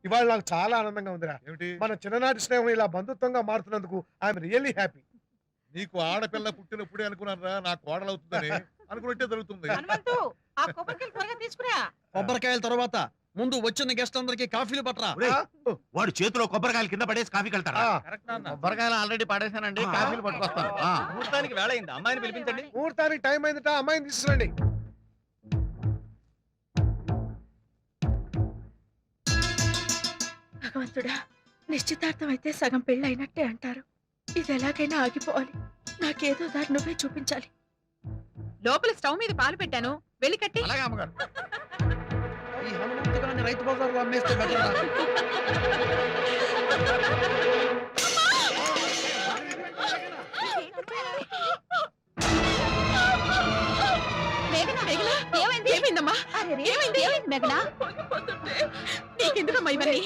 ఇవాళ నాకు చాలా ఆనందంగా ఉందిరా. ఏమిటి? మన చిన్ననాటి స్నేహం ఇలా బంధుత్వంగా మారుతున్నందుకు ఐఎమ్ రియల్లీ హ్యాపీ. నీకు ఆడపిల్ల పుట్టినప్పుడే అనుకున్నారా నా కోడలవుతుందని. అనుకున్నట్టే జరుగుతుంది. హనుమంతు ఆ కొబ్బరికాయలు త్వరగా తీసుకురా. కొబ్బరికాయల తర్వాత ముందు వచ్చిన గెస్ట్ అందరికి కాఫీలు పట్టరా. ఒరేయ్, వాడు చేతిలో కొబ్బరికాయలు కింద పడేసి కాఫీకి వెళ్తారా? కొబ్బరికాయలు ఆల్రెడీ పడేసానండి, కాఫీలు పట్టుకొస్తాను. ముహూర్తానికి వేళ అయింది, అమ్మాయిని పిలిపించండి. ముహూర్తానికి టైం అయిందిట, అమ్మాయిని తీసుకురండి. భగవంతుడా, నిశ్చితార్థం అయితే సగం పెళ్ళి అయినట్టే అంటారు. ఇది ఎలాగైనా ఆగిపోవాలి. నాకేదో దారి నువ్వే చూపించాలి. లోపల స్టవ్ మీద పాలు పెట్టాను, వెళ్ళి కట్టి. అలాగే అమ్మగారు. ఈ హనుమంతుగాన్ని రైతు బజార్లో అమ్మేస్తే బెటరా? ఏమైందమ్మా? ఏమైంది? మేఘనా, నీకెందుకమ్మా ఇవన్నీ?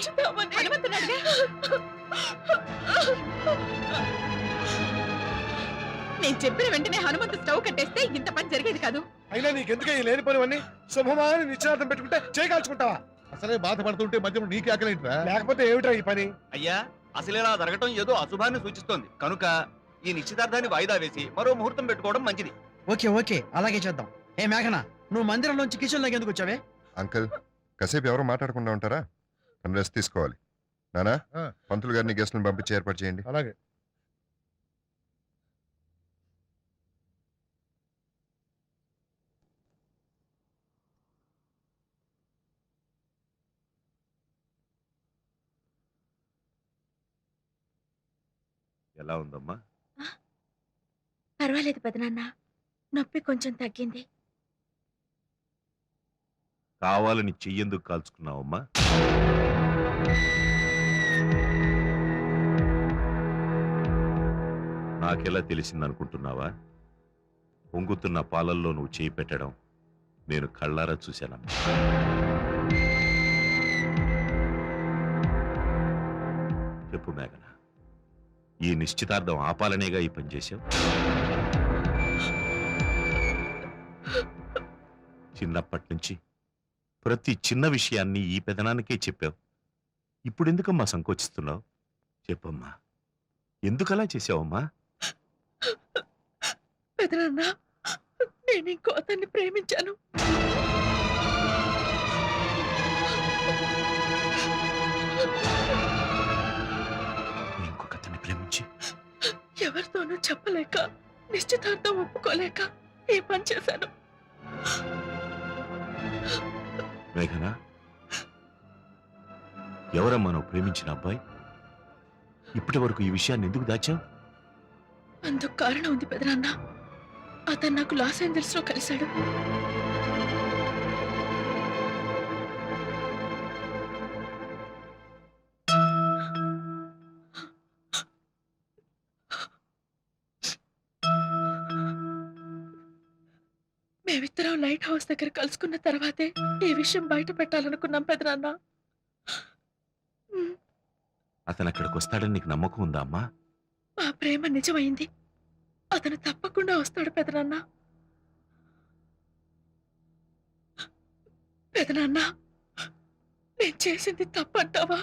హనుమంతుడు అడిగా. నేను చెప్పిన వెంటనే హనుమంతు స్టవ్ కట్టేస్తే ఇంత పని జరిగేది కాదు. అయినా నీకెందుకే ఈ లేని పనివన్నీ? శుభమాని నిశ్చితార్థం పెట్టుకుంటే చేయకాల్చుకుంటావా? అసలే బాధపడుతుంటే మధ్యలో నీకే ఆకలేంట్రా? లేకపోతే ఏమిట్రా ఈ పని? అయ్యా, అసలు ఇలా జరగటం ఏదో అశుభాన్ని సూచిస్తోంది కనుక ఈ నిశ్చితార్థాన్ని వాయిదా వేసి మరో ముహూర్తం పెట్టుకోవడం మంచిది. ఓకే ఓకే, అలాగే చేద్దాం. ఏ మేఘన, నువ్వు మందిరంలోంచి కిచెన్ లోకి ఎందుకు వచ్చావే? అంకుల్, కాసేపు ఎవరు మాట్లాడకుండా ఉంటారా? తను రెస్ట్ తీసుకోవాలి. నానా, పంతులు గారిని గెస్ట్లను పంపించి ఏర్పాటు చేయండి. అలాగే. ఎలా ఉందమ్మా? పర్వాలేదు పెదనాన్న, నొప్పి కొంచెం తగ్గింది. కావాలని చెయ్యేందుకు కాల్చుకున్నావమ్మా? నాకెలా తెలిసిందనుకుంటున్నావా? పొంగుతున్న పాలల్లో నువ్వు చేయి పెట్టడం నేను కళ్ళారా చూశానమ్మా. చెప్పు మేఘన, ఈ నిశ్చితార్థం ఆపాలనేగా ఈ పని చేశావు? చిన్నప్పటి నుంచి ప్రతి చిన్న విషయాన్ని ఈ పెదనానికే చెప్పావు. ఇప్పుడు ఎందుకమ్మా సంకోచిస్తున్నావు? చెప్పమ్మా, ఎందుకలా చేసావమ్మా? పెదనాన్న, నేను ఇంకో అతన్ని ప్రేమించాను. ఇంకొకతన్ని ప్రేమించి ఎవరితోనూ చెప్పలేక, నిశ్చితార్థం ఒప్పుకోలేక ఈ పని చేశాను. మేఘనా, ఎవరమ్మా నువ్వు ప్రేమించిన అబ్బాయి? ఇప్పటి వరకు ఈ విషయాన్ని ఎందుకు దాచావు? అందుకు కారణం ఉంది పెదనాన్న. అతను నాకు లాస్ ఏంజల్స్ లో కలిశాడు. మేమిద్దరం లైట్ హౌస్ దగ్గర కలుసుకున్న తర్వాతే ఈ విషయం బయట పెట్టాలనుకున్నాం పెదనాన్న. అతను అక్కడికి వస్తాడని నీకు నమ్మకం ఉందా అమ్మా? మా ప్రేమ నిజమైంది. అతను తప్పకుండా వస్తాడు పెదనాన్న. పెదనాన్న, నేను చేసింది తప్పంటావా?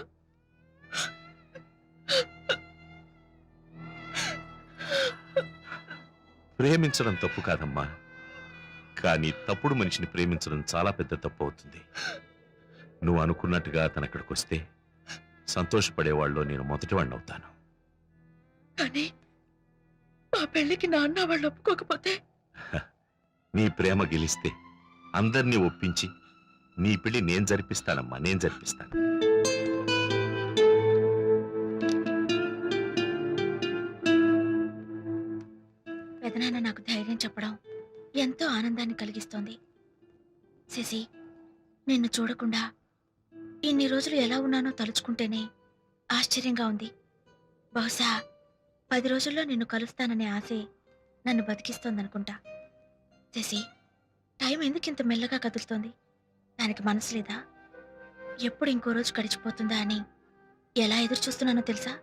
ప్రేమించడం తప్పు కాదమ్మా, కానీ తప్పుడు మనిషిని ప్రేమించడం చాలా పెద్ద తప్పు అవుతుంది. నువ్వు అనుకున్నట్టుగా అతను అక్కడికి వస్తే సంతోషపడేవాళ్ళు నేను మొదటివాడిని అవుతాను. కానీ మా పెళ్లికి నాన్న వాళ్ళు ఒప్పుకోకపోతే? నీ ప్రేమ గెలిస్తే అందరినీ ఒప్పించి నీ పెళ్లి నేను జరిపిస్తానమ్మా, నేను జరిపిస్తాను. పెదనాన్న నాకు ధైర్యం చెప్పడం ఎంతో ఆనందాన్ని కలిగిస్తోంది. శశి, నిన్ను చూడకుండా ఇన్ని రోజులు ఎలా ఉన్నానో తలుచుకుంటేనే ఆశ్చర్యంగా ఉంది. బహుశా 10 రోజుల్లో నిన్ను కలుస్తాననే ఆశే నన్ను బతికిస్తోందనుకుంటా. శశి, టైం ఎందుకు ఇంత మెల్లగా కదులుతోంది? దానికి మనసు లేదా? ఎప్పుడు ఇంకో రోజు గడిచిపోతుందా అని ఎలా ఎదురు చూస్తున్నానో తెలుసా?